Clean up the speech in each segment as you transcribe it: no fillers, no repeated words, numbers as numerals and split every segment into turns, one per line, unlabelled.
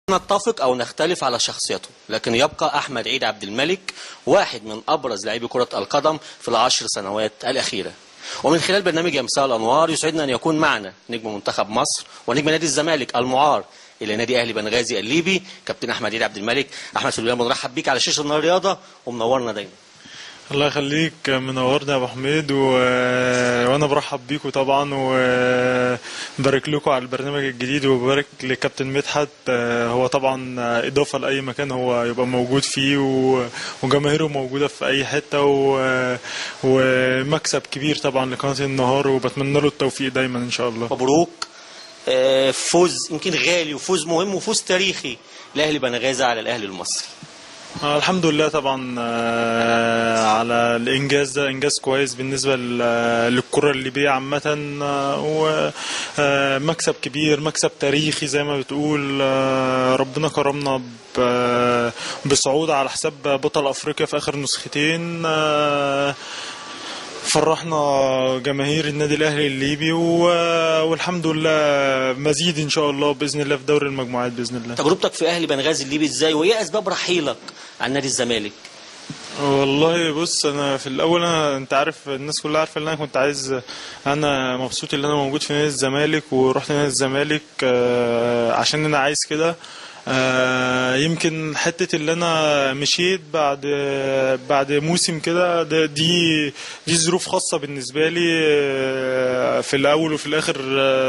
نتفق أو نختلف على شخصيته، لكن يبقى أحمد عيد عبد الملك واحد من أبرز لاعبي كرة القدم في العشر سنوات الأخيرة. ومن خلال برنامج يمساء الأنوار يسعدنا أن يكون معنا نجم منتخب مصر ونجم نادي الزمالك المعار إلى نادي أهلي بنغازي الليبي كابتن أحمد عيد عبد الملك. أحمد، في البداية بنرحب بيك على شاشة النهار الرياضة ومنورنا دايما.
الله يخليك، منورنا يا ابو حميد وانا برحب بيكم طبعا وبارك لكم على البرنامج الجديد وبارك لكابتن مدحت. هو طبعا اضافه لاي مكان هو يبقى موجود فيه وجماهيره موجوده في اي حته ومكسب كبير طبعا لقناه النهار، وبتمنى له التوفيق دايما ان شاء الله.
مبروك، فوز يمكن غالي وفوز مهم وفوز تاريخي لاهلي بنغازي على الاهلي المصري.
الحمد لله طبعا على الانجاز ده، انجاز كويس بالنسبه للكره الليبيه عامه، ومكسب كبير، مكسب تاريخي زي ما بتقول. ربنا كرمنا بصعود على حساب بطل افريقيا في اخر نسختين، فرحنا جماهير النادي الاهلي الليبي والحمد لله مزيد ان شاء الله باذن الله في دوري المجموعات باذن الله.
تجربتك في اهلي بنغازي الليبي ازاي، وايه اسباب رحيلك عن نادي الزمالك؟
والله بص، انا في الاول انت عارف، الناس كلها عارفه ان انا كنت عايز، انا مبسوط ان انا موجود في نادي الزمالك ورحت نادي الزمالك عشان انا عايز كده. يمكن حتة اللي انا مشيت بعد موسم كده، دي ظروف خاصة بالنسبة لي في الاول وفي الاخر،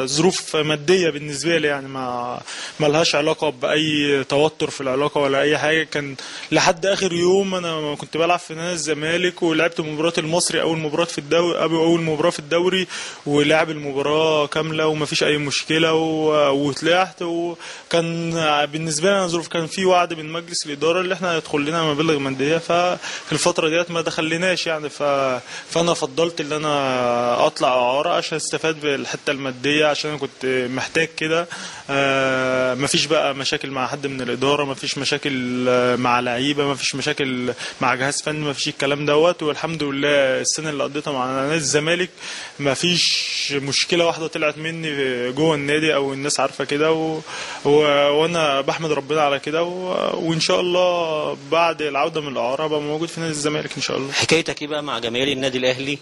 ظروف مادية بالنسبة لي، يعني ما لهاش علاقة باي توتر في العلاقة ولا اي حاجة. كان لحد اخر يوم انا كنت بلعب في نادي الزمالك ولعبت مباراة المصري، اول مباراة في الدوري، اول مباراة في الدوري، ولعب المباراة كاملة ومفيش اي مشكلة وطلعت. وكان بالنسبه لنا ظروف، كان في وعد من مجلس الاداره اللي احنا هيدخل لنا مبالغ ماديه، ففي الفتره ديت ما دخلناش يعني. فانا فضلت ان انا اطلع اعاره عشان استفاد بالحته الماديه، عشان انا كنت محتاج كده. مفيش بقى مشاكل مع حد من الاداره، مفيش مشاكل مع لعيبه، مفيش مشاكل مع جهاز فني، مفيش الكلام دوت. والحمد لله السنه اللي قضيتها مع نادي الزمالك مفيش مشكله واحده طلعت مني جوه النادي او الناس عارفه كده، وانا بحمد ربنا على كده، وان شاء الله بعد العوده من الاعاره ابقى موجود في نادي الزمالك ان شاء الله.
حكايتك ايه بقى مع جماهير النادي الاهلي؟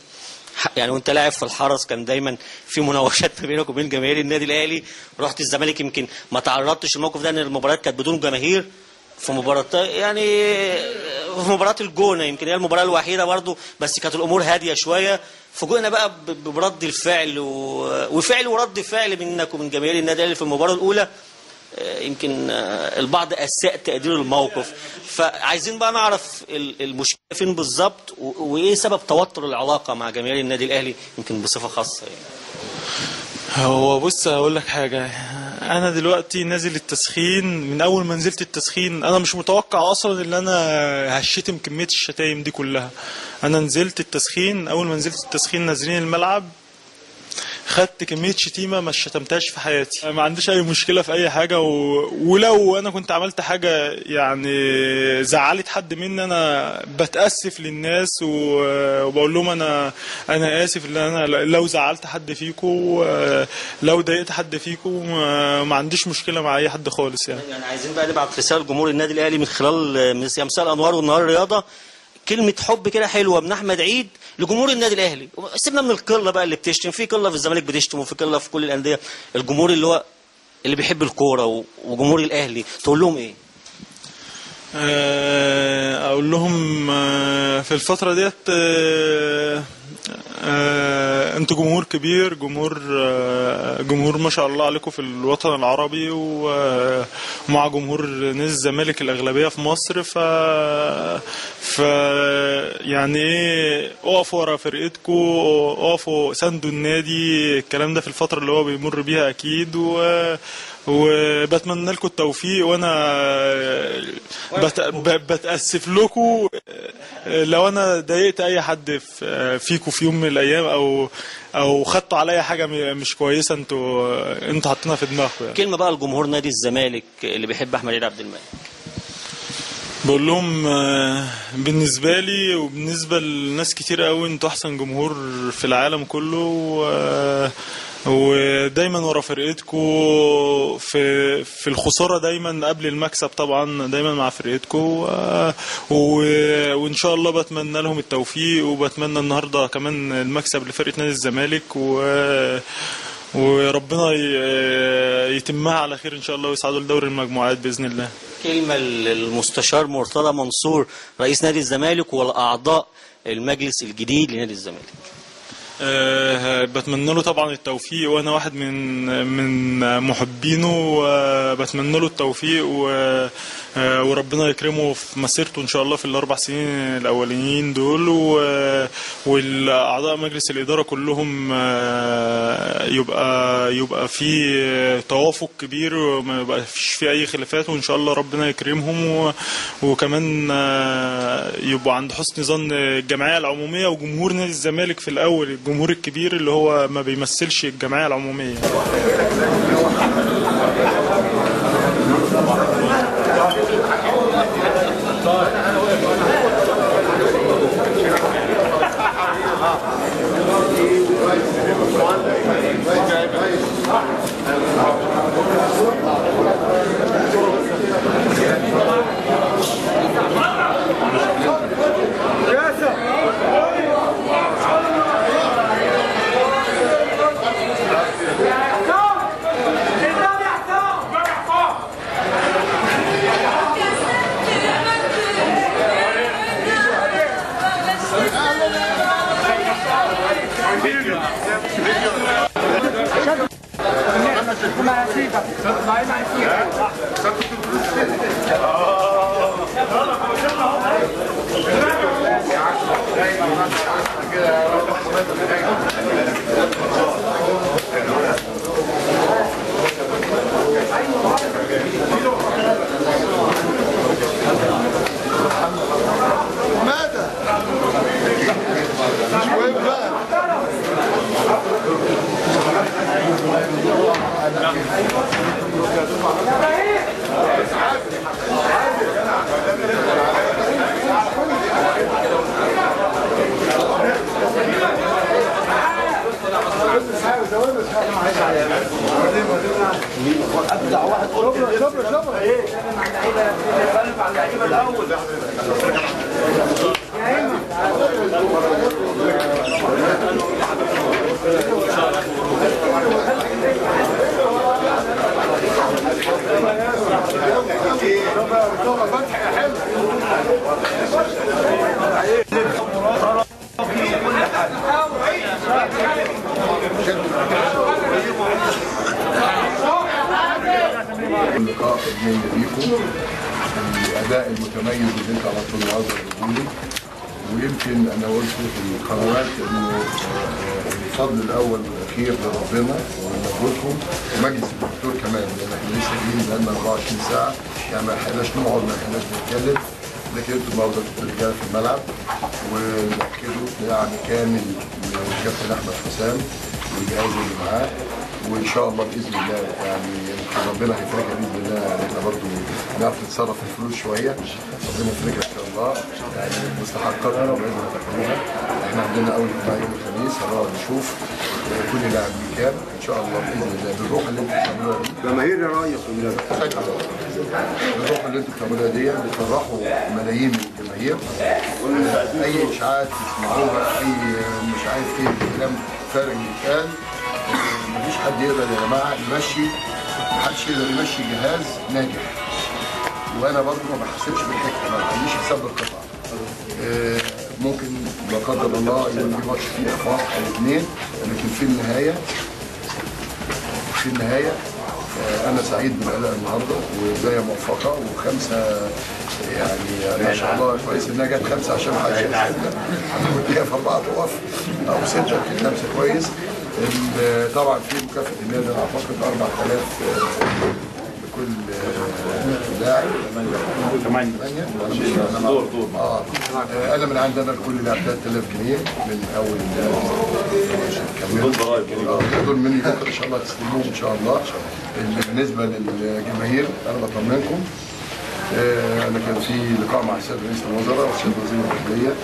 يعني وانت لاعب في الحرس كان دايما في مناوشات ما بينك وبين جماهير النادي الاهلي، رحت الزمالك يمكن ما تعرضتش الموقف ده ان المباريات كانت بدون جماهير. في مباراه يعني في مباراه الجونه يمكن هي المباراه الوحيده برضو، بس كانت الامور هاديه شويه. فوجئنا بقى برد الفعل وفعل ورد فعل منك ومن جماهير النادي الاهلي في المباراه الاولى. يمكن البعض اساء تقدير الموقف، فعايزين بقى نعرف المشكله فين بالظبط، وايه سبب توتر العلاقه مع جماهير النادي الاهلي يمكن بصفه خاصه يعني.
هو بص هقول لك حاجه، انا دلوقتي نازل التسخين، من اول ما نزلت التسخين انا مش متوقع اصلا ان انا هشتم كميه الشتايم دي كلها. انا نزلت التسخين، اول ما نزلت التسخين نازلين الملعب خدت كميه شتيمه ما شتمتهاش في حياتي. ما عنديش اي مشكله في اي حاجه، ولو انا كنت عملت حاجه يعني زعلت حد مني، انا بتاسف للناس وبقول لهم انا اسف ان انا لو زعلت حد فيكم، لو ضايقت حد فيكم، ما عنديش مشكله مع اي حد خالص يعني.
عايزين بقى نبعت رساله لجمهور النادي الاهلي من خلال يمساء الانوار والنهار الرياضه، كلمة حب كده حلوة من أحمد عيد لجمهور النادي الأهلي. سيبنا من القلة بقى اللي بتشتم، في قلة في الزمالك بتشتم وفي قلة في كل الأندية. الجمهور اللي بيحب الكورة وجمهور الأهلي تقول لهم إيه؟
أقول لهم في الفترة ديت انتوا جمهور كبير، جمهور ما شاء الله عليكم في الوطن العربي، ومع جمهور نادي الزمالك الاغلبيه في مصر. يعني ايه، اقفوا ورا فرقتكم، اقفوا ساندوا النادي. الكلام ده في الفتره اللي هو بيمر بيها اكيد، وبتمنى لكم التوفيق. وانا بتاسف لكم لو انا ضايقت اي حد فيكم في يوم من الايام، او خدتوا عليا حاجه مش كويسه انتوا حاطينها في دماغكم يعني.
كلمه بقى لجمهور نادي الزمالك اللي بيحب احمد عيد عبد الملك.
بقول لهم بالنسبه لي وبالنسبه لناس كتير قوي انتوا احسن جمهور في العالم كله. ودايما ورا فرقتكم في الخساره دايما قبل المكسب، طبعا دايما مع فرقتكم. وان شاء الله بتمنى لهم التوفيق، وبتمنى النهارده كمان المكسب لفرقه نادي الزمالك، وربنا يتمها على خير ان شاء الله، ويصعدوا لدوري المجموعات باذن الله.
كلمه للمستشار مرتضى منصور رئيس نادي الزمالك والاعضاء المجلس الجديد لنادي الزمالك.
بتمنى له طبعا التوفيق، وانا واحد من محبينه، وبتمنى له التوفيق وربنا يكرمه في مسيرته ان شاء الله في ال4 سنين الاولانيين دول، والاعضاء مجلس الاداره كلهم يبقى في توافق كبير، وما يبقاش في اي خلافات، وان شاء الله ربنا يكرمهم، وكمان يبقوا عند حسن ظن الجمعيه العموميه وجمهور نادي الزمالك في الاول، الجمهور الكبير اللي هو ما بيمثلش الجمعيه العموميه.
اللقاء الجميل بيكم، الاداء المتميز اللي انت عملتوه النهارده الرجولي، ويمكن انا قلت في القنوات انه الفضل الاول والاخير لربنا ومجهودكم ومجلس الدكتور كمان، لان احنا لسه جايين بقالنا 24 ساعه، يعني ما لحقناش نقعد، ما لحقناش نتكلم، لكن انتوا النهارده كنتوا رجاله في الملعب، ونأكدوا يعني كامل للكابتن احمد حسام والجهاز اللي معاه، وان شاء الله باذن الله يعني ربنا هيفرجها باذن الله، يعني احنا برضه نعرف نتصرف في الفلوس شويه، ربنا يفرجها ان شاء الله، يعني مستحقاتنا ولازم تاخدوها. احنا عندنا اول اجتماع يوم الخميس هنقعد نشوف كل لاعب بكام ان شاء الله باذن الله، بالروح اللي انتوا بتعملوها دي.
جماهير يا ريس والنبي.
بالروح اللي انتوا بتعملوها دي بتفرحوا ملايين من الجماهير. اي اشاعات تسمعوها، اي مش عارف ايه كلام فارغ يتقال، مفيش حد يقدر يا جماعه يمشي، محدش يقدر يمشي جهاز ناجح. وانا برضه ما بحسبش بالحكمه، ما بعملش حساب بالقطعه. ممكن لا قدر الله يبقى في ماتش فيه اخفاق او اثنين، لكن في النهايه انا سعيد بالاداء النهارده، وبدايه موفقه، وخمسه يعني ما شاء الله كويس انها جت خمسه عشان ما حدش يحسبها. انا كنت جايب 4 تقف او 6، لكن 5 كويس. طبعا في مكافاه النادي انا اعتقد 4000 لكل لاعب. 8 دور. انا من عندنا لكل لاعب 3000 جنيه من اول دول مني بكره ان شاء الله تستلموهم ان شاء الله. بالنسبه للجماهير انا بطمنكم انا كان في لقاء مع السيد رئيس الوزراء والسيد وزير الداخليه،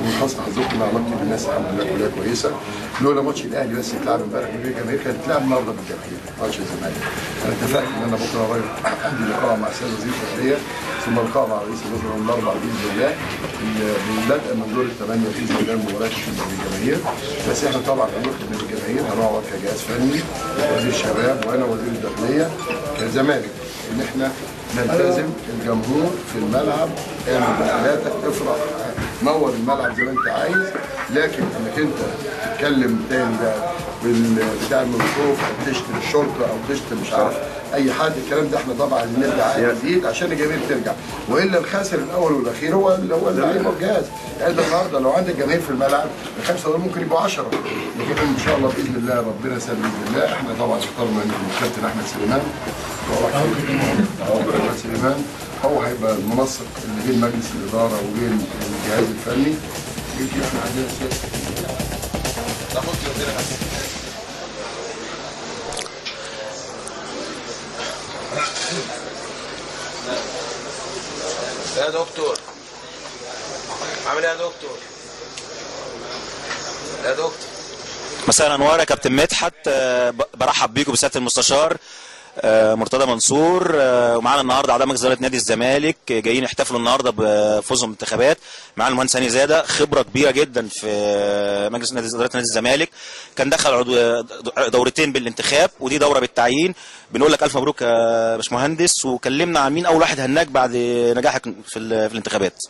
ومن حسن حظكم علاقتي بالناس الحمد لله كلها كويسه. لولا ماتش الاهلي بس اتلعب امبارح من غير جماهير، كانت اتلعب النهارده بالجماهير ماتش الزمالك. انا اتفقت ان انا بكره رايح عندي لقاء مع السيد وزير الداخليه، ثم لقاء مع رئيس الوزراء يوم الاربعاء باذن الله، بدءا من دور الثمانيه باذن الله المباراه تكون بالجماهير. بس احنا طبعا هنخدم الجماهير، هنقعد كجهاز فني وزير الشباب وانا وزير الداخليه كزمالك ان احنا نلتزم الجمهور في الملعب، اعمل بحالاتك، افرح، نور الملعب زي ما انت عايز، لكن انك انت تتكلم تاني بقى بتاع المنصوف او تشتم الشرطه او تشتم مش عارف اي حد، الكلام ده احنا طبعا عايزين نرجع عادي جديد عشان الجماهير ترجع، والا الخاسر الاول والاخير هو اللعيبه والجهاز. يعني النهارده لو عندك جماهير في الملعب الخمسه دول ممكن يبقوا 10، لكن ان شاء الله باذن الله ربنا يسهل باذن الله. احنا طبعا اخترنا الكابتن احمد سليمان، احمد سليمان هو هيبقى المنسق اللي بين مجلس الاداره وبين الجهاز الفني. يمكن احنا عندنا
يا دكتور عامل ايه يا دكتور؟ يا دكتور
مساء الانوار يا كابتن مدحت. برحب بيكم بسياده المستشار مرتضى منصور، ومعانا النهارده اعضاء مجلس اداره نادي الزمالك جايين يحتفلوا النهارده بفوزهم بالانتخابات. معانا المهندس هاني زاده، خبره كبيره جدا في مجلس اداره نادي الزمالك، كان دخل دورتين بالانتخاب ودي دوره بالتعيين. بنقول لك الف مبروك يا باشمهندس، وكلمنا عن مين اول واحد هناك بعد نجاحك في الانتخابات.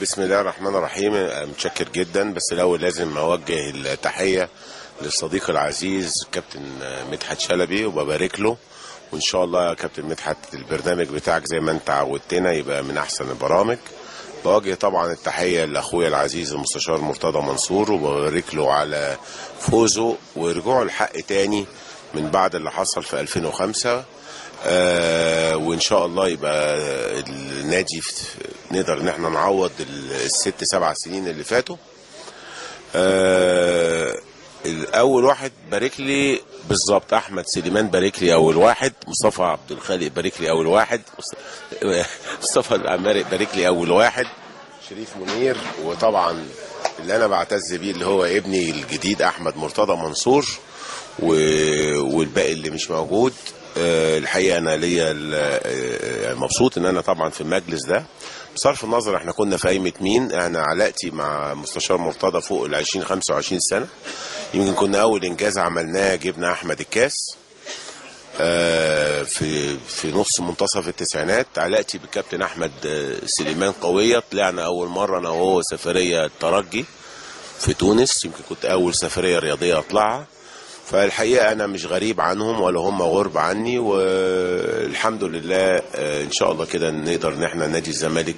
بسم الله الرحمن الرحيم. متشكر جدا، بس الاول لازم اوجه التحيه للصديق العزيز كابتن مدحت شلبي وببارك له، وان شاء الله يا كابتن مدحت البرنامج بتاعك زي ما انت عودتنا يبقى من احسن البرامج. بوجه طبعا التحيه لاخويا العزيز المستشار مرتضى منصور، وببارك له على فوزه ورجوعه الحق تاني من بعد اللي حصل في 2005. وان شاء الله يبقى النادي نقدر ان احنا نعوض الست 7 سنين اللي فاتوا. الاول واحد بارك لي بالظبط احمد سليمان، بارك لي اول واحد. مصطفى عبد الخالق بارك لي اول واحد. مصطفى العماري بارك لي اول واحد. شريف منير، وطبعا اللي انا بعتز بيه اللي هو ابني الجديد احمد مرتضى منصور، والباقي اللي مش موجود. الحقيقه انا ليا مبسوط ان انا طبعا في المجلس ده، بصرف النظر احنا كنا في قايمه مين. انا علاقتي مع مستشار مرتضى فوق ال 20-25 سنه. يمكن كنا اول انجاز عملناه جبنا احمد الكاس في نص منتصف التسعينات. علاقتي بالكابتن احمد سليمان قويه، طلعنا اول مره انا وهو سفريه الترجي في تونس، يمكن كنت اول سفريه رياضيه اطلعها. فالحقيقه انا مش غريب عنهم ولا هم غرب عني، والحمد لله ان شاء الله كده نقدر ان احنا نادي الزمالك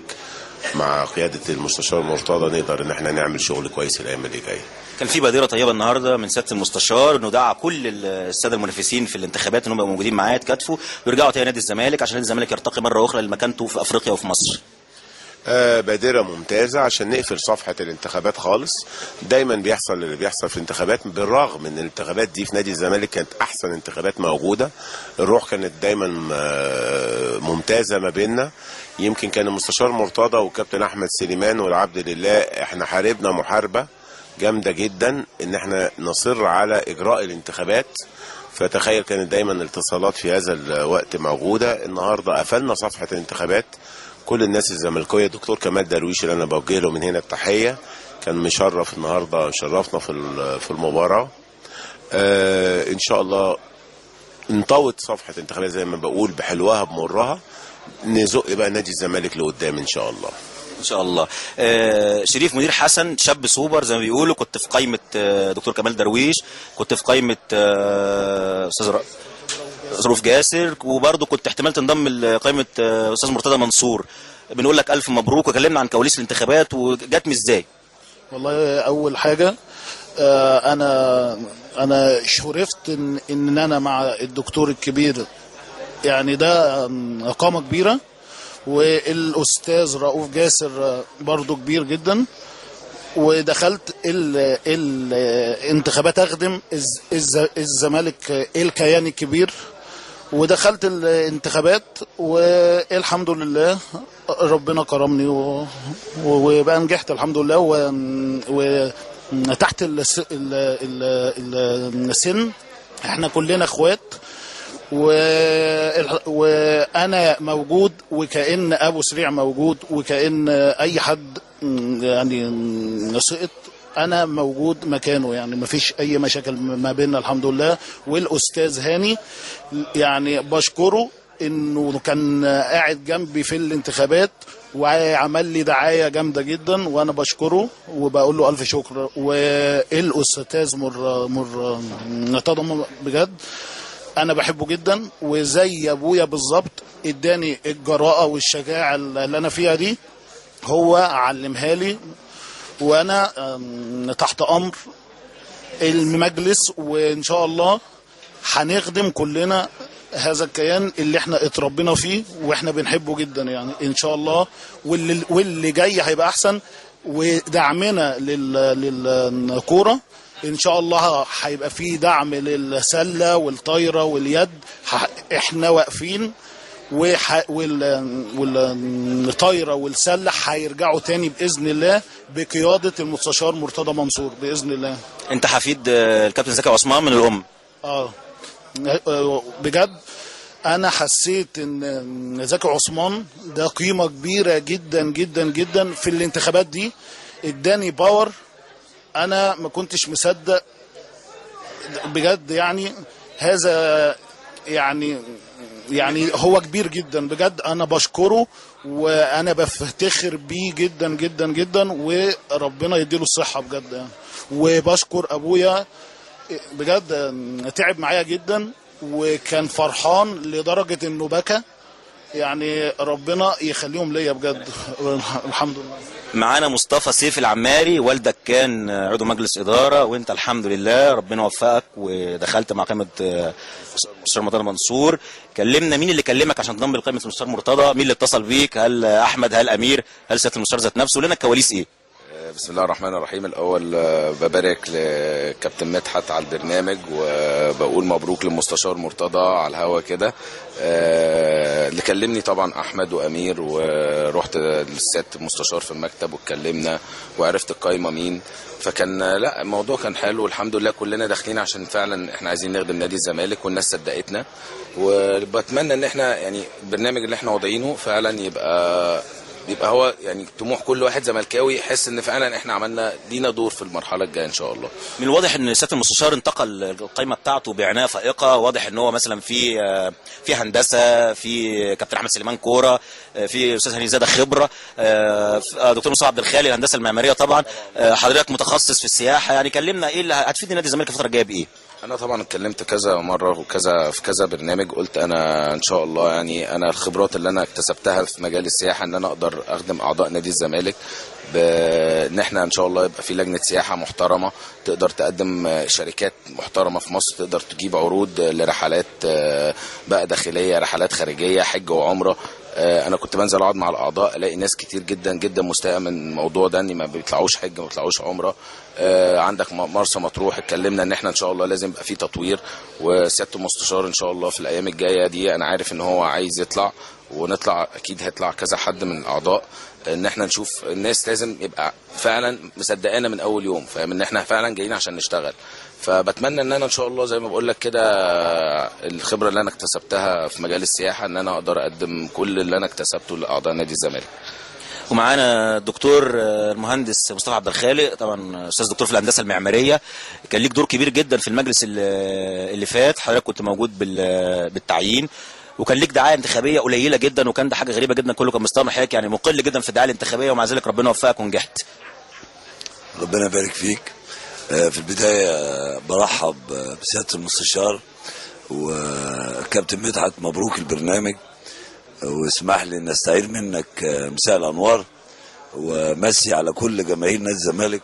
مع قياده المستشار مرتضى نقدر ان احنا نعمل شغل كويس الايام اللي جايه.
كان في بادره طيبه النهارده من سياده المستشار انه دعا كل الساده المنافسين في الانتخابات انهم يبقوا موجودين معاه يتكاتفوا ويرجعوا تاني نادي الزمالك عشان نادي الزمالك يرتقي مره اخرى لمكانته في افريقيا وفي مصر.
بادرة ممتازة عشان نقفل صفحة الانتخابات خالص. دايما بيحصل اللي بيحصل في الانتخابات، بالرغم ان الانتخابات دي في نادي الزمالك كانت احسن انتخابات موجودة، الروح كانت دايما ممتازة ما بيننا. يمكن كان المستشار مرتضى وكابتن احمد سليمان والعبد لله احنا حاربنا محاربة جامدة جدا ان احنا نصر على اجراء الانتخابات. فتخيل كانت دايما الاتصالات في هذا الوقت موجودة. النهاردة قفلنا صفحة الانتخابات. كل الناس الزملكاويه، دكتور كمال درويش اللي انا بوجه له من هنا التحيه، كان مشرف النهارده، شرفنا في المباراه. ان شاء الله نطوط صفحه الانتخابات زي ما بقول بحلوها بمرها، نزق بقى نادي الزمالك لقدام ان شاء الله.
ان شاء الله. شريف منير حسن شاب سوبر زي ما بيقولوا، كنت في قائمه دكتور كمال درويش، كنت في قائمه استاذ ظروف جاسر، وبرضه كنت احتمال تنضم لقائمه استاذ مرتضى منصور. بنقول لك الف مبروك، وكلمنا عن كواليس الانتخابات وجت ازاي.
والله اول حاجه انا شرفت ان انا مع الدكتور الكبير، يعني ده قامه كبيره، والاستاذ رؤوف جاسر برضه كبير جدا. ودخلت الانتخابات اخدم الزمالك الكيان الكبير، ودخلت الانتخابات والحمد لله ربنا كرمني وبقى نجحت الحمد لله وتحت السن احنا كلنا اخوات وانا موجود وكأن ابو سريع موجود وكأن اي حد يعني سقط انا موجود مكانه، يعني ما فيش اي مشاكل ما بيننا الحمد لله. والاستاذ هاني يعني بشكره انه كان قاعد جنبي في الانتخابات وعمل لي دعايه جامده جدا وانا بشكره وبقول له الف شكر. والاستاذ مرتضى بجد انا بحبه جدا وزي ابويا بالظبط، اداني الجراءه والشجاعه اللي انا فيها دي هو علمها لي، وانا تحت امر المجلس وان شاء الله هنخدم كلنا هذا الكيان اللي احنا اتربينا فيه واحنا بنحبه جدا يعني ان شاء الله. واللي جاي هيبقى احسن، ودعمنا للكوره ان شاء الله هيبقى فيه دعم للسله والطايره واليد، احنا واقفين والطايره والسله هيرجعوا تاني باذن الله بقياده المستشار مرتضى منصور باذن الله.
انت حفيد الكابتن زكي عثمان من الام.
بجد انا حسيت ان زكي عثمان ده قيمه كبيره جدا جدا جدا في الانتخابات دي، اداني باور انا ما كنتش مصدق بجد. يعني هذا يعني هو كبير جدا بجد، انا بشكره وانا بفتخر بيه جدا جدا جدا وربنا يديله الصحه بجد يعني. وبشكر ابويا بجد تعب معايا جدا وكان فرحان لدرجه انه بكى، يعني ربنا يخليهم ليا بجد الحمد لله.
معانا مصطفى سيف العماري، والدك كان عضو مجلس اداره وانت الحمد لله ربنا وفقك ودخلت مع قائمه المستشار مرتضى منصور. كلمنا مين اللي كلمك عشان تنضم لقائمه المستشار مرتضى؟ مين اللي اتصل بيك؟ هل احمد؟ هل امير؟ هل سياده المستشار ذات نفسه؟ لنا الكواليس ايه؟
بسم الله الرحمن الرحيم. الاول ببارك لكابتن مدحت على البرنامج وبقول مبروك للمستشار مرتضى على الهوا كده. اللي كلمني طبعا احمد وامير، ورحت للسياده المستشار في المكتب واتكلمنا وعرفت القايمه مين. فكان لا الموضوع كان حلو والحمد لله. كلنا داخلين عشان فعلا احنا عايزين نخدم نادي الزمالك والناس صدقتنا، وبتمنى ان احنا يعني البرنامج اللي احنا واضعينه فعلا يبقى هو يعني طموح كل واحد زملكاوي يحس ان فعلا احنا عملنا لينا دور في المرحله الجايه ان شاء الله.
من الواضح ان سياده المستشار انتقل القائمه بتاعته بعنايه فائقه، واضح ان هو مثلا في هندسه، في كابتن احمد سليمان كوره، في استاذ هاني زاده خبره، دكتور مصطفى عبد الخالق الهندسه المعماريه طبعا، حضرتك متخصص في السياحه. يعني كلمنا ايه اللي هتفيد نادي الزمالك الفتره الجايه بايه؟
انا طبعا اتكلمت كذا مره وكذا في كذا برنامج، قلت انا ان شاء الله يعني انا الخبرات اللي انا اكتسبتها في مجال السياحه ان انا اقدر اخدم اعضاء نادي الزمالك، بان احنا ان شاء الله يبقى في لجنه سياحه محترمه تقدر تقدم شركات محترمه في مصر، تقدر تجيب عروض لرحلات بقى داخليه، رحلات خارجيه، حج وعمره. انا كنت بنزل اقعد مع الاعضاء الاقي ناس كتير جدا جدا مستاءه من الموضوع ده ان ما بيطلعوش حج ما بيطلعوش عمره. عندك مرسى مطروح اتكلمنا ان احنا ان شاء الله لازم يبقى في تطوير، وسياده المستشار ان شاء الله في الايام الجايه دي انا عارف ان هو عايز يطلع ونطلع، اكيد هيطلع كذا حد من الاعضاء، ان احنا نشوف الناس لازم يبقى فعلا مصدقانا من اول يوم، فاهم ان احنا فعلا جايين عشان نشتغل. فبتمنى ان انا ان شاء الله زي ما بقول لك كده الخبره اللي انا اكتسبتها في مجال السياحه ان انا اقدر اقدم كل اللي انا اكتسبته لاعضاء نادي الزمالك.
ومعانا الدكتور المهندس مصطفى عبد الخالق، طبعا استاذ دكتور في الهندسه المعماريه، كان ليك دور كبير جدا في المجلس اللي فات، حضرتك كنت موجود بالتعيين وكان ليك دعايه انتخابيه قليله جدا، وكان ده حاجه غريبه جدا، كله كان مستغرب حضرتك يعني مقل جدا في الدعايه الانتخابيه، ومع ذلك ربنا وفقك ونجحت.
ربنا يبارك فيك. في البدايه برحب بسياده المستشار وكابتن مدحت، مبروك البرنامج، واسمح لي ان استعير منك مساء الانوار ومسي على كل جماهير نادي الزمالك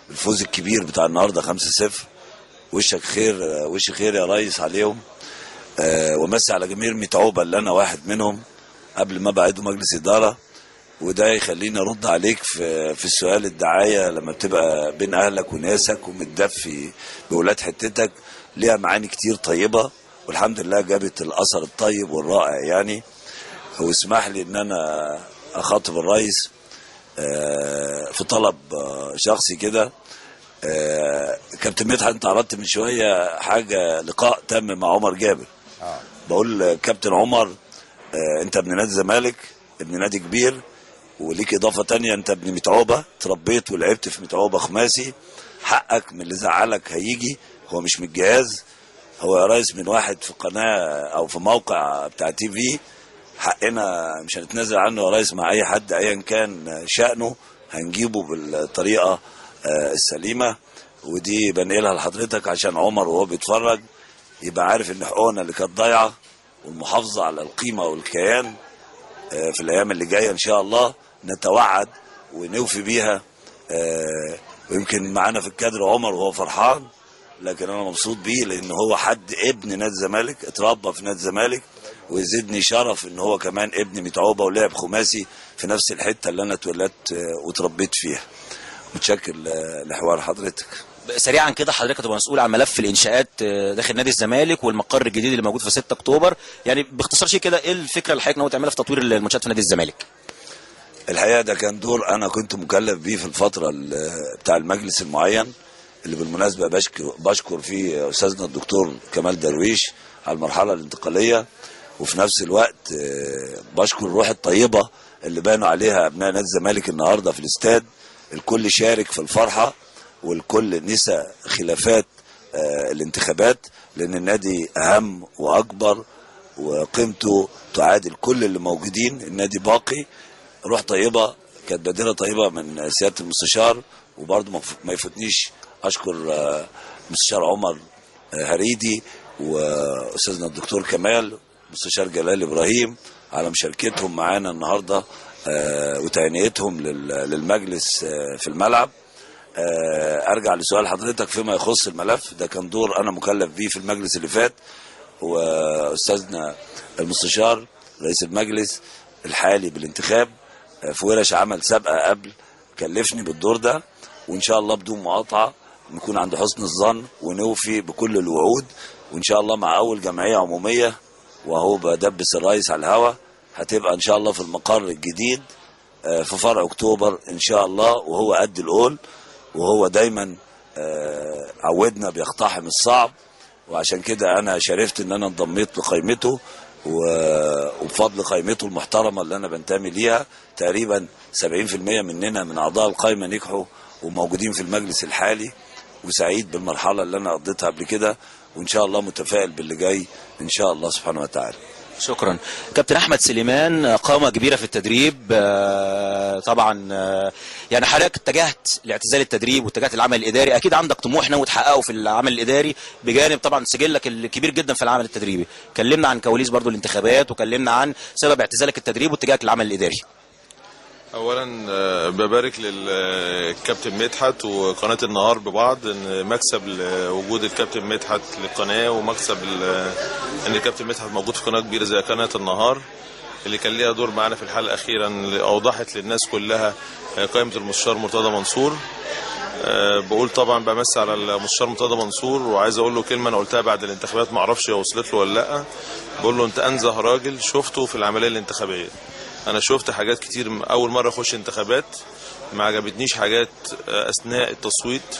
بالفوز الكبير بتاع النهارده 5-0. وشك خير، وش خير يا ريس عليهم، ومسي على جماهير متعوبه اللي انا واحد منهم قبل ما بعيدوا مجلس اداره. وده يخليني ارد عليك في السؤال. الدعايه لما بتبقى بين اهلك وناسك ومتدفي بولاد حتتك ليها معاني كتير طيبه، والحمد لله جابت الاثر الطيب والرائع يعني. واسمح لي ان انا اخاطب الرئيس في طلب شخصي كده. كابتن مدحت، انت عرضت من شويه حاجه لقاء تم مع عمر جابر. بقول كابتن عمر، انت ابن نادي الزمالك، ابن نادي كبير، وليك اضافه تانية، انت ابن متعوبه، تربيت ولعبت في متعوبه خماسي. حقك من اللي زعلك هيجي، هو مش من الجهاز، هو يا ريس من واحد في قناه او في موقع بتاع تي في. حقنا مش هنتنازل عنه يا ريس مع اي حد ايا كان شأنه، هنجيبه بالطريقه السليمه. ودي بنقلها لحضرتك عشان عمر وهو بيتفرج يبقى عارف ان حقوقنا اللي كانت ضايعه والمحافظه على القيمه والكيان في الايام اللي جايه ان شاء الله نتوعد ونوفي بيها. ويمكن معانا في الكادر عمر وهو فرحان، لكن انا مبسوط بيه لان هو حد ابن نادي الزمالك، اتربى في نادي الزمالك، ويزيدني شرف ان هو كمان ابن متعوبه ولعب خماسي في نفس الحته اللي انا اتولدت وتربيت فيها. متشكر لحوار حضرتك.
سريعا كده، حضرتك هتبقى مسؤول عن ملف الانشاءات داخل نادي الزمالك والمقر الجديد اللي موجود في 6 اكتوبر، يعني باختصار شيء كده ايه الفكره اللي حضرتك ناوي تعملها في تطوير المنشات في نادي الزمالك؟
الحقيقه ده كان دور انا كنت مكلف بيه في الفتره بتاع المجلس المعين، اللي بالمناسبه بشكر فيه استاذنا الدكتور كمال درويش على المرحله الانتقاليه، وفي نفس الوقت بشكر الروح الطيبه اللي بانوا عليها ابناء نادي الزمالك النهارده في الاستاد. الكل شارك في الفرحه والكل نسى خلافات الانتخابات، لان النادي اهم واكبر وقيمته تعادل كل اللي موجودين. النادي باقي. روح طيبه كانت بادره طيبه من سياده المستشار، وبرضه ما يفوتنيش اشكر المستشار عمر هريدي واستاذنا الدكتور كمال مستشار جلال ابراهيم على مشاركتهم معانا النهارده وتهنئتهم للمجلس في الملعب. ارجع لسؤال حضرتك فيما يخص الملف ده، كان دور انا مكلف بيه في المجلس اللي فات، واستاذنا المستشار رئيس المجلس الحالي بالانتخاب في ورش عمل سابقه قبل كلفني بالدور ده، وان شاء الله بدون مقاطعه نكون عند حسن الظن ونوفي بكل الوعود. وان شاء الله مع اول جمعيه عموميه وهو بدبس الرئيس على الهوا هتبقى ان شاء الله في المقر الجديد في فرع اكتوبر ان شاء الله، وهو قد القول، وهو دايما عودنا بيقتحم الصعب، وعشان كده انا شرفت ان انا انضميت لقائمته وبفضل قائمته المحترمه اللي انا بنتمي ليها. تقريبا 70% مننا من اعضاء القائمه نجحوا وموجودين في المجلس الحالي، وسعيد بالمرحله اللي انا قضيتها قبل كده، وان شاء الله متفائل باللي جاي ان شاء الله سبحانه وتعالى.
شكرا. كابتن احمد سليمان، قامه كبيره في التدريب، طبعا يعني حضرتك اتجهت لاعتزال التدريب واتجهت للعمل الاداري، اكيد عندك طموح ناوي تحققه في العمل الاداري بجانب طبعا سجلك الكبير جدا في العمل التدريبي. كلمنا عن كواليس برضو الانتخابات، وكلمنا عن سبب اعتزالك التدريب واتجاهك للعمل الاداري.
اولا ببارك للكابتن مدحت وقناه النهار ببعض، ان مكسب لوجود الكابتن مدحت للقناه، ومكسب ان الكابتن مدحت موجود في قناه كبيره زي قناه النهار اللي كان ليها دور معانا في الحلقه الاخيره، اللي اوضحت للناس كلها قائمه المستشار مرتضى منصور. بقول طبعا بمسي على المستشار مرتضى منصور، وعايز اقول له كلمه انا قلتها بعد الانتخابات ما اعرفش هي وصلت له ولا لا. بقول له انت انزه راجل شفته في العمليه الانتخابيه. انا شفت حاجات كتير اول مره اخش انتخابات ما عجبتنيش حاجات اثناء التصويت،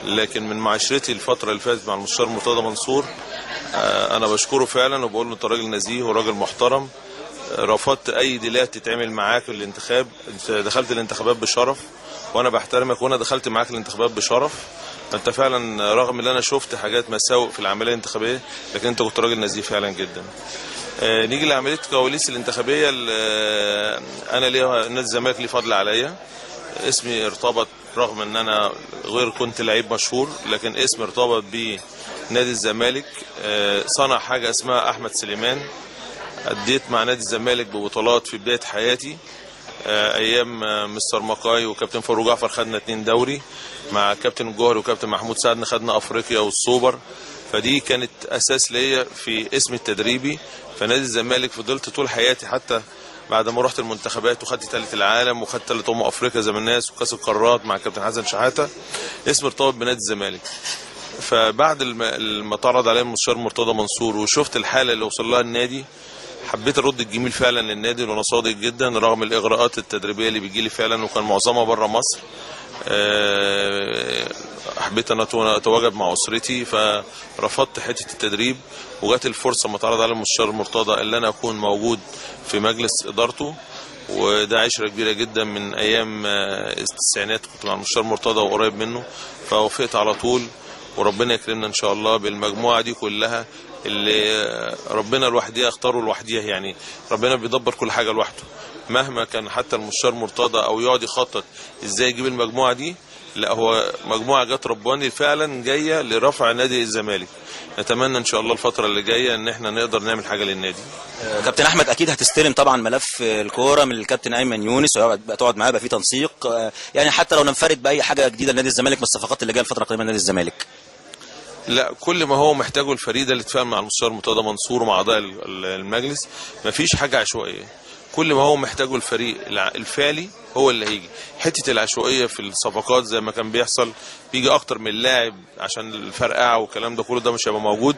لكن من معاشرتي الفتره اللي فاتت مع المستشار مرتضى منصور انا بشكره فعلا، وبقول له انت راجل نزيه وراجل محترم، رفضت اي ديلات تتعمل معاك في الانتخاب، انت دخلت الانتخابات بشرف وانا بحترمك، وانا دخلت معاك الانتخابات بشرف. انت فعلا رغم ان انا شفت حاجات مساوئ في العمليه الانتخابيه، لكن انت كنت راجل نزيه فعلا جدا. نيجي لعمليه كواليس الانتخابيه. انا ليا نادي الزمالك ليه فضل عليا، اسمي ارتبط رغم ان انا غير كنت لعيب مشهور، لكن اسمي ارتبط بنادي الزمالك. صنع حاجه اسمها احمد سليمان. اديت مع نادي الزمالك ببطولات في بدايه حياتي، ايام مستر مقاي وكابتن فاروق جعفر خدنا 2 دوري، مع كابتن الجوهري وكابتن محمود سعد خدنا افريقيا والسوبر. فدي كانت اساس ليا في اسمي التدريبي. فنادي الزمالك فضلت طول حياتي، حتى بعد ما رحت المنتخبات وخدت ثالث العالم وخدت ثالث افريقيا زي ما الناس وكاس القارات مع كابتن حسن شحاته، اسمي ارتبط بنادي الزمالك. فبعد ما اتعرض عليا المستشار مرتضى منصور وشفت الحاله اللي وصل لها النادي، حبيت ارد الجميل فعلا للنادي، وانا صادق جدا رغم الاغراءات التدريبيه اللي بيجي لي فعلا وكان معظمها بره مصر. حبيت ان اتواجد مع اسرتي، فرفضت حته التدريب، وجات الفرصه ما اتعرض على المستشار مرتضى ان انا اكون موجود في مجلس ادارته، وده عشره كبيره جدا من ايام التسعينات كنت مع المستشار مرتضى وقريب منه، فوافقت على طول. وربنا يكرمنا ان شاء الله بالمجموعه دي كلها اللي ربنا لوحديها اختاره لوحديها، يعني ربنا بيدبر كل حاجه لوحده مهما كان. حتى المستشار مرتضى او يقعد يخطط ازاي يجيب المجموعه دي، لا هو مجموعه جت رباني فعلا جايه لرفع نادي الزمالك. نتمنى ان شاء الله الفتره اللي جايه ان احنا نقدر نعمل حاجه للنادي.
كابتن احمد اكيد هتستلم طبعا ملف الكوره من الكابتن ايمن يونس، وتقعد معاه يبقى في تنسيق، يعني حتى لو ننفرد باي حاجه جديده لنادي الزمالك من الصفقات اللي جايه الفتره القادمه لنادي الزمالك.
لا، كل ما هو محتاجه الفريق ده اللي اتفق مع المستشار مرتضى منصور ومع اعضاء المجلس، مفيش حاجه عشوائيه. كل ما هو محتاجه الفريق الفعلي هو اللي هيجي. حته العشوائيه في الصفقات زي ما كان بيحصل بيجي اكتر من لاعب عشان الفرقعه والكلام ده كله، ده مش هيبقى موجود.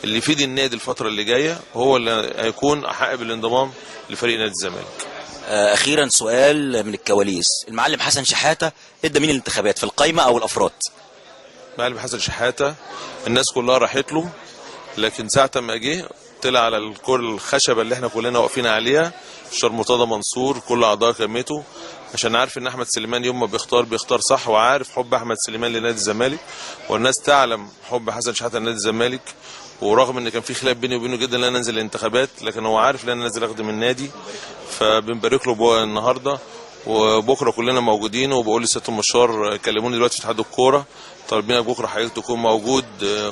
اللي يفيد النادي الفتره اللي جايه هو اللي هيكون احق بالانضمام لفريق نادي الزمالك.
اخيرا سؤال من الكواليس، المعلم حسن شحاته ادى مين الانتخابات في القايمه او الافراد؟
المعلم حسن شحاته الناس كلها راحت له، لكن ساعه ما جه طلع على الخشبه اللي احنا كلنا واقفين عليها المستشار مرتضى منصور كل اعضاء قائمته، عشان عارف ان احمد سليمان يوم ما بيختار صح، وعارف حب احمد سليمان لنادي الزمالك، والناس تعلم حب حسن شحاته لنادي الزمالك. ورغم ان كان في خلاف بيني وبينه جدا ان انا انزل الانتخابات، لكن هو عارف ان انا نازل اخدم النادي، فبنبارك له النهارده. وبكره كلنا موجودين، وبقول لسياده المستشار كلموني دلوقتي في اتحاد الكوره طالبينك بكره حضرتك تكون موجود،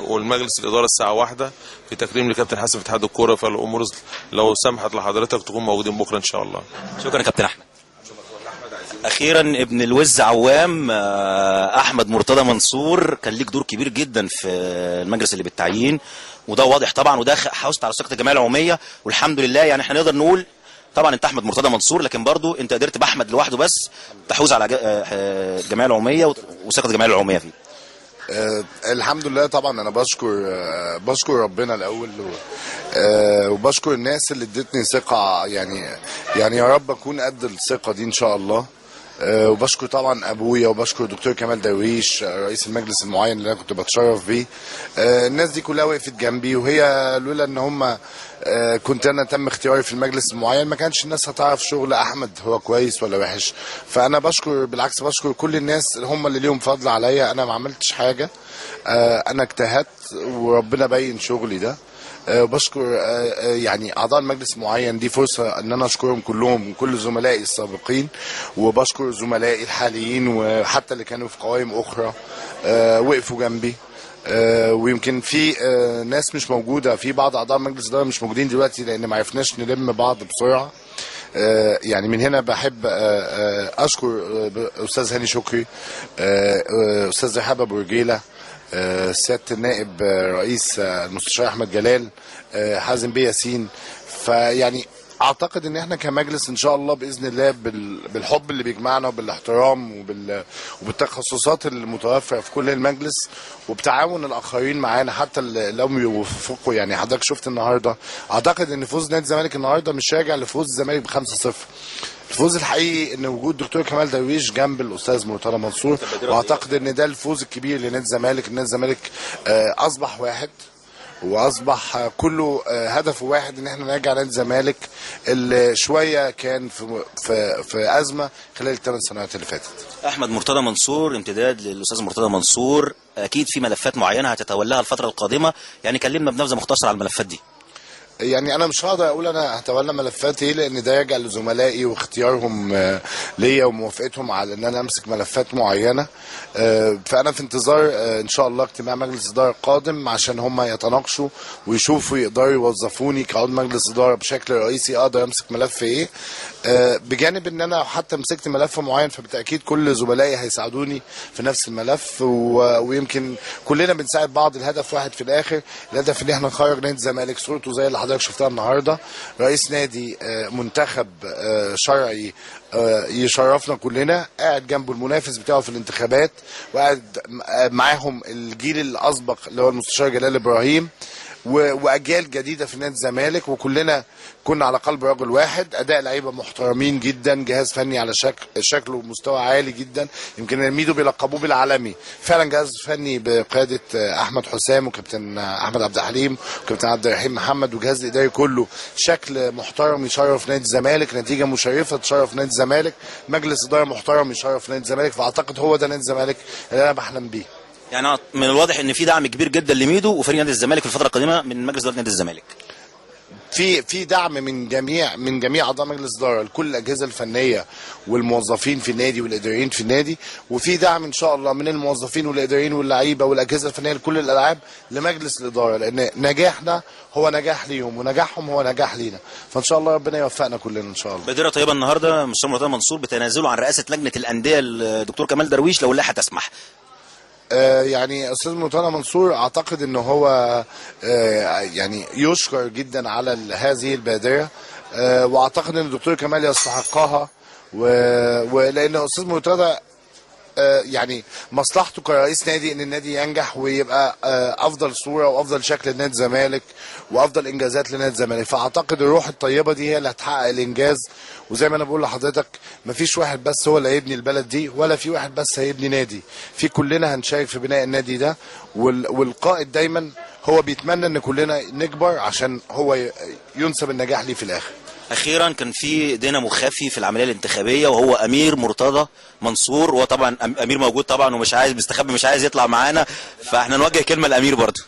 والمجلس الاداره الساعه 1 في تكريم لكابتن حسن في اتحاد الكوره، فالامور لو سمحت لحضرتك تكون موجودين بكره ان شاء الله.
شكرا يا كابتن احمد. اخيرا ابن الوز عوام احمد مرتضى منصور، كان ليك دور كبير جدا في المجلس اللي بالتعيين، وده واضح طبعا، وده حوزت على ثقه الجمعيه العموميه، والحمد لله. يعني احنا نقدر نقول طبعا انت احمد مرتضى منصور، لكن برضو انت قدرت باحمد لوحده بس تحوز على الجمعيه العموميه وثقه الجمعيه العموميه فيه.
الحمد لله. طبعا انا بشكر ربنا الاول، وبشكر الناس اللي ادتني ثقه، يعني يا رب اكون قد الثقه دي ان شاء الله. وبشكر طبعا ابويا، وبشكر الدكتور كمال درويش رئيس المجلس المعين اللي انا كنت بتشرف بيه. الناس دي كلها وقفت جنبي، وهي لولا ان هم كنت انا تم اختياري في المجلس المعين ما كانش الناس هتعرف شغل احمد هو كويس ولا وحش. فانا بالعكس بشكر كل الناس اللي هم اللي ليهم فضل عليا. انا ما عملتش حاجه، انا اجتهدت وربنا بين شغلي ده. وبشكر يعني اعضاء المجلس المعين، دي فرصه ان انا اشكرهم كلهم، كل زملائي السابقين، وبشكر زملائي الحاليين وحتى اللي كانوا في قوائم اخرى وقفوا جنبي. ويمكن في ناس مش موجوده، في بعض اعضاء مجلس الاداره مش موجودين دلوقتي لان ما عرفناش نلم بعض بسرعه. يعني من هنا بحب اشكر استاذ هاني شكري، استاذ رحاب ابو رجيله، سياده النائب رئيس المستشار احمد جلال، حازم بيه ياسين. فيعني اعتقد ان احنا كمجلس ان شاء الله باذن الله بالحب اللي بيجمعنا وبالاحترام وبالتخصصات المتوفره في كل المجلس وبتعاون الاخرين معانا حتى لو يوفقوا. يعني حضرتك شفت النهارده، اعتقد ان فوز نادي الزمالك النهارده مش راجع لفوز الزمالك ب5-0. الفوز الحقيقي ان وجود دكتور كمال درويش جنب الاستاذ مرتضى منصور، واعتقد ان ده الفوز الكبير لنادي الزمالك. نادي الزمالك اصبح واحد، واصبح كله هدفه واحد، ان احنا نرجع نادي الزمالك اللي شويه كان في ازمه خلال ال8 سنوات اللي فاتت.
احمد مرتضى منصور امتداد للاستاذ مرتضى منصور، اكيد في ملفات معينه هتتولاها الفتره القادمه، يعني كلمنا بنبذه مختصره على الملفات دي.
يعني انا مش هقدر اقول انا هتولى ملفات ايه، لان ده يرجع لزملائي واختيارهم ليا وموافقتهم على ان انا امسك ملفات معينه. فانا في انتظار ان شاء الله اجتماع مجلس اداره قادم عشان هم يتناقشوا ويشوفوا يقدروا يوظفوني كعضو مجلس اداره بشكل رئيسي اقدر امسك ملف ايه. بجانب ان انا حتى مسكت ملف معين، فبالتاكيد كل زملائي هيساعدوني في نفس الملف، ويمكن كلنا بنساعد بعض. الهدف واحد في الاخر، الهدف ان احنا نخرج نادي الزمالك صورته زي اللي حضرتك شفتها النهارده، رئيس نادي منتخب شرعي يشرفنا كلنا، قاعد جنبه المنافس بتاعه في الانتخابات، وقاعد معاهم الجيل الاسبق اللي هو المستشار جلال ابراهيم واجيال جديده في نادي الزمالك، وكلنا كنا على قلب رجل واحد. اداء لعيبه محترمين جدا، جهاز فني على شكله ومستوى عالي جدا، يمكن ميدو بيلقبوه بالعالمي. فعلا جهاز فني بقياده احمد حسام وكابتن احمد عبد الحليم وكابتن عبد الرحيم محمد والجهاز الاداري كله، شكل محترم يشرف نادي الزمالك، نتيجه مشرفه تشرف نادي الزمالك، مجلس اداره محترم يشرف نادي الزمالك. فاعتقد هو ده نادي الزمالك اللي انا بحلم بيه.
يعني من الواضح ان في دعم كبير جدا لميدو وفريق نادي الزمالك في الفتره القادمه من مجلس اداره نادي الزمالك.
في دعم من جميع اعضاء مجلس الاداره لكل الاجهزه الفنيه والموظفين في النادي والاداريين في النادي، وفي دعم ان شاء الله من الموظفين والاداريين واللعيبه والاجهزه الفنيه لكل الالعاب لمجلس الاداره، لان نجاحنا هو نجاح ليهم ونجاحهم هو نجاح لينا، فان شاء الله ربنا يوفقنا كلنا ان شاء الله.
بادره طيبه النهارده مستشار مرتضى منصور بتنازله عن رئاسه لجنه الانديه الدكتور كمال درويش لو اللائحه تسمح.
يعني استاذ مرتضى منصور اعتقد ان هو يعني يشكر جدا على هذه البادره، واعتقد ان الدكتور كمال يستحقها، ولان استاذ مرتضى يعني مصلحته كرئيس نادي ان النادي ينجح ويبقى افضل صوره وافضل شكل لنادي الزمالك وافضل انجازات لنادي الزمالك. فاعتقد الروح الطيبه دي هي اللي هتحقق الانجاز، وزي ما انا بقول لحضرتك مفيش واحد بس هو اللي هيبني البلد دي، ولا في واحد بس هيبني نادي، في كلنا هنشارك في بناء النادي ده، والقائد دايما هو بيتمنى ان كلنا نكبر عشان هو ينسب النجاح ليه في الاخر.
اخيرا كان في دينامو خفي في العمليه الانتخابيه وهو امير مرتضى منصور، وهو طبعا امير موجود طبعا ومش عايز مستخبي مش عايز يطلع معانا، فاحنا نوجه كلمه لامير برضه.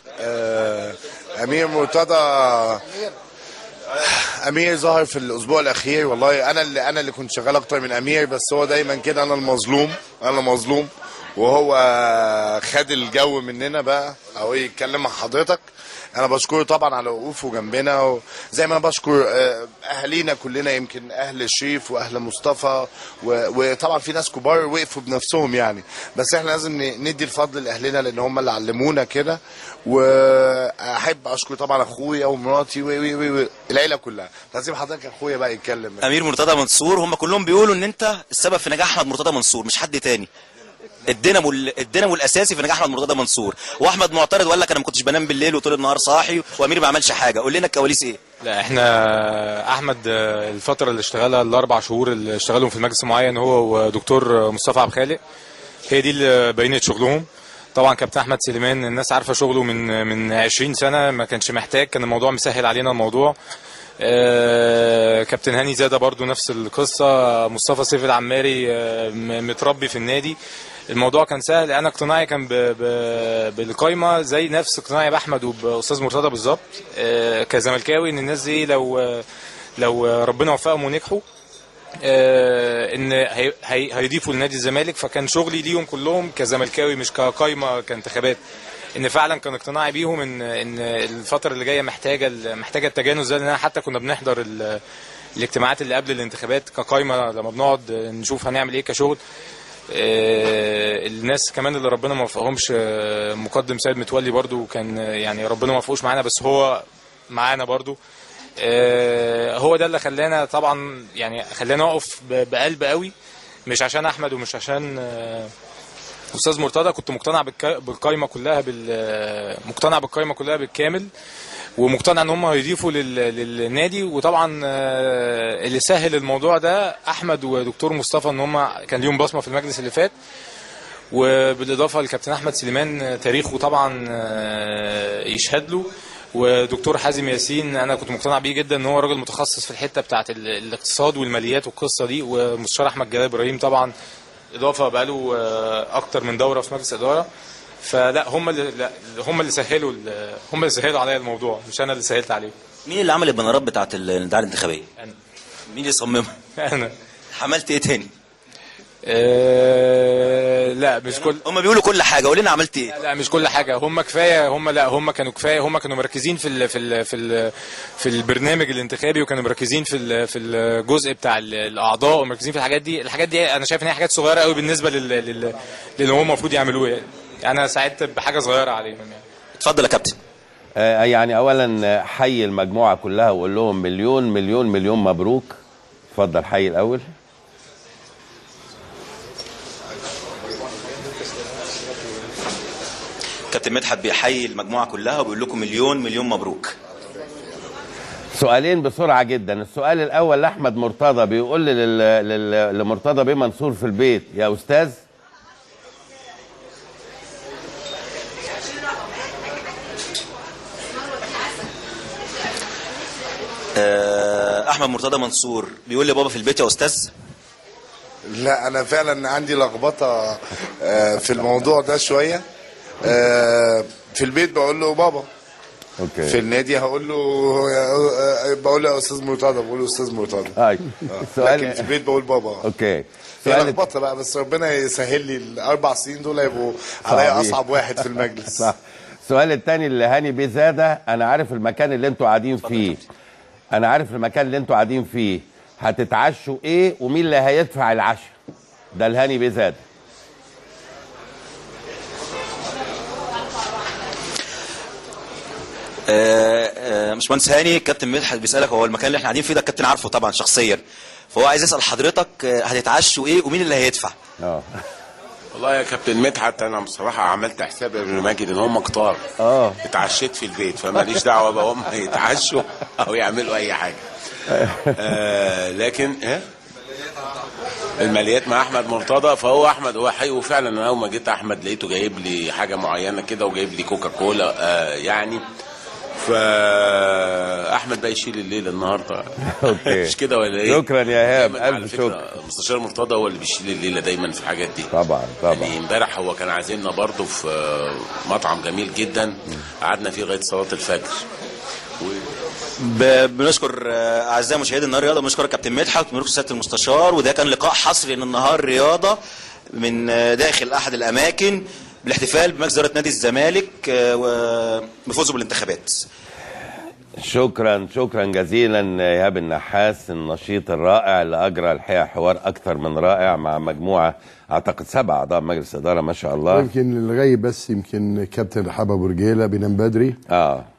امير مرتضى امير ظهر في الاسبوع الاخير، والله انا اللي كنت شغال اكتر من امير، بس هو دايما كده انا المظلوم وهو خد الجو مننا بقى او يتكلم مع حضرتك. انا بشكره طبعا على وقوفه جنبنا، وزي ما انا بشكر اهالينا كلنا، يمكن اهل الشريف واهل مصطفى وطبعا في ناس كبار وقفوا بنفسهم يعني، بس احنا لازم ندي الفضل لاهلنا لان هم اللي علمونا كده. واحب اشكر طبعا اخويا ومراتي والعيله كلها. لازم حضرتك اخويا بقى يتكلم.
امير مرتضى منصور، هم كلهم بيقولوا ان انت السبب في نجاح احمد مرتضى منصور مش حد تاني، الدينامو الاساسي في نجاح احمد مرتضى منصور. واحمد معترض وقال لك انا ما كنتش بنام بالليل وطول النهار صاحي، وامير ما عملش حاجه. قول لنا الكواليس ايه؟
لا احنا احمد الفتره اللي اشتغلها الاربع شهور اللي اشتغلهم في المجلس المعين هو ودكتور مصطفى عبد الخالق، هي دي اللي بينت شغلهم. طبعا كابتن احمد سليمان الناس عارفه شغله من 20 سنه، ما كانش محتاج، كان الموضوع مسهل علينا الموضوع. كابتن هاني زاده برضو نفس القصه، مصطفى سيف العماري متربي في النادي، الموضوع كان سهل. انا اقتناعي كان بالقايمه زي نفس اقتناعي باحمد وباستاذ مرتضى بالظبط كزملكاوي، ان الناس دي لو ربنا وفقهم ونجحوا ان هيضيفوا لنادي الزمالك، فكان شغلي ليهم كلهم كزملكاوي مش كقايمه كانتخابات، ان فعلا كان اقتناعي بيهم ان الفتره اللي جايه محتاجه التجانس ده، لان حتى كنا بنحضر الاجتماعات اللي قبل الانتخابات كقايمه لما بنقعد نشوف هنعمل ايه كشغل. الناس كمان اللي ربنا ما وفقهمش، مقدم سيد متولي برضو كان يعني ربنا ما وفقوش معانا، بس هو معانا برضو. هو ده اللي خلانا طبعا يعني خلانا نقف بقلب قوي، مش عشان احمد ومش عشان استاذ مرتضى. كنت مقتنع بالقايمه كلها بالكامل، ومقتنع ان هم هيضيفوا للنادي. وطبعا اللي سهل الموضوع ده احمد ودكتور مصطفى، ان هم كان ليهم بصمه في المجلس اللي فات، وبالاضافه لكابتن احمد سليمان تاريخه طبعا يشهد له، ودكتور حازم ياسين انا كنت مقتنع بيه جدا ان هو راجل متخصص في الحته بتاعه الاقتصاد والماليات والقصه دي، ومستشار احمد جلال ابراهيم طبعا اضافه بقاله اكتر من دوره في مجلس اداره. فلا هم اللي سهلوا عليا الموضوع، مش انا اللي سهلت عليه.
مين اللي عمل البنرات بتاعه الدعايه الانتخابيه؟
انا.
مين اللي صممها؟
انا.
عملت ايه تاني؟
لا مش كل،
هم بيقولوا كل حاجه، قول لنا عملت ايه؟
لا مش كل حاجه، هم كفايه، هم كانوا كفايه، هم كانوا مركزين في البرنامج الانتخابي، وكانوا مركزين في الجزء بتاع الاعضاء، ومركزين في الحاجات دي انا شايف ان هي حاجات صغيره قوي بالنسبه للي هم المفروض يعملوه يعني. انا ساعدت بحاجه صغيره عليهم يعني.
اتفضل يا كابتن.
يعني اولا حي المجموعه كلها وقول لهم مليون مليون مليون مبروك. اتفضل حي الاول.
كابتن مدحت بيحيي المجموعه كلها وبيقول لكم مليون مليون مبروك.
سؤالين بسرعه جدا. السؤال الاول لاحمد مرتضى، بيقول لمرتضى بيه منصور في البيت يا استاذ.
احمد مرتضى منصور بيقول لي بابا في البيت يا استاذ.
لا انا فعلا عندي لخبطه في الموضوع ده شويه. في البيت بقول له بابا.
اوكي.
في النادي هقول له بقول له يا استاذ مرتضى، بقول له استاذ مرتضى. لكن في البيت بقول بابا.
اوكي.
هي لخبطه بقى، بس ربنا يسهل لي ال4 سنين دول هيبقوا عليا اصعب واحد في المجلس.
صح. السؤال الثاني اللي هاني بيه زاده، انا عارف المكان اللي انتوا قاعدين فيه. انا عارف المكان اللي انتوا قاعدين فيه، هتتعشوا ايه ومين اللي هيدفع العشاء؟ ده الهاني بيه زاده.
باشمهندس هاني، كابتن مدحت بيسالك هو المكان اللي احنا قاعدين فيه ده الكابتن عارفه طبعا شخصيا، فهو عايز يسال حضرتك هتتعشوا ايه ومين اللي هيدفع؟
والله يا كابتن مدحت انا بصراحه عملت حساب يا ابن ماجد ان هم كتار. اتعشيت في البيت فماليش دعوه بقى هم يتعشوا او يعملوا اي حاجه. لكن الماليات مع احمد مرتضى، فهو احمد هو حقيقي وفعلا انا اول ما جيت احمد لقيته جايب لي حاجه معينه كده وجايب لي كوكا كولا يعني، فاحمد بقى يشيل الليل النهارده.
اوكي.
مش كده ولا ايه؟
شكرا يا ايهاب، الف شكر.
مستشار مرتضى هو اللي بيشيل الليله دايما في الحاجات دي.
طبعا طبعا.
يعني امبارح هو كان عازمنا برضه في مطعم جميل جدا، قعدنا فيه لغايه صلاه الفجر.
بنشكر اعزائي مشاهدي النهار رياضه، بنشكر كابتن مدحت وبنشكر سياده المستشار، وده كان لقاء حصري من النهار رياضه من داخل احد الاماكن بالاحتفال بمجلس اداره نادي الزمالك وبفوزه بالانتخابات.
شكرا شكرا جزيلا ايهاب النحاس النشيط الرائع اللي اجرى الحقيقه حوار اكثر من رائع مع مجموعه اعتقد 7 اعضاء مجلس اداره ما شاء الله.
يمكن اللي غايب بس يمكن كابتن رحاب ابو رجيله بينام بدري.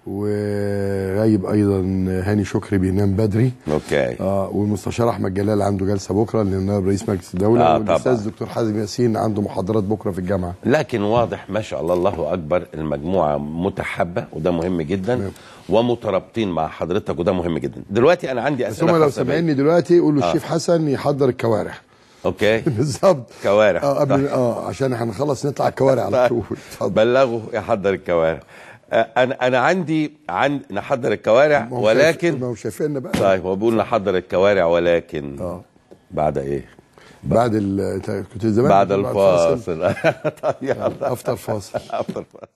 وغايب ايضا هاني شكري بينام بدري.
اوكي.
والمستشار احمد جلال عنده جلسه بكره لان نائب رئيس مجلس الدوله. والاستاذ الدكتور حازم ياسين عنده محاضرات بكره في الجامعه.
لكن واضح ما شاء الله الله اكبر المجموعه متحبه وده مهم جدا ومترابطين مع حضرتك وده مهم جدا. دلوقتي انا عندي اسئله.
ثم لو سامعني دلوقتي قولوا الشيف حسن يحضر الكوارع.
اوكي.
بالظبط.
كوارع.
قبل عشان هنخلص نطلع الكوارع على طول.
بلغوا يحضر الكوارع. انا عندي نحضر الكوارع ولكن
ما هو شايفيننا بقى.
طيب هو بيقول نحضر الكوارع ولكن بعد ايه؟
بعد كنت زمان
بعد الفاصل.
طب يلا افطر فاصل.
افطر فاصل.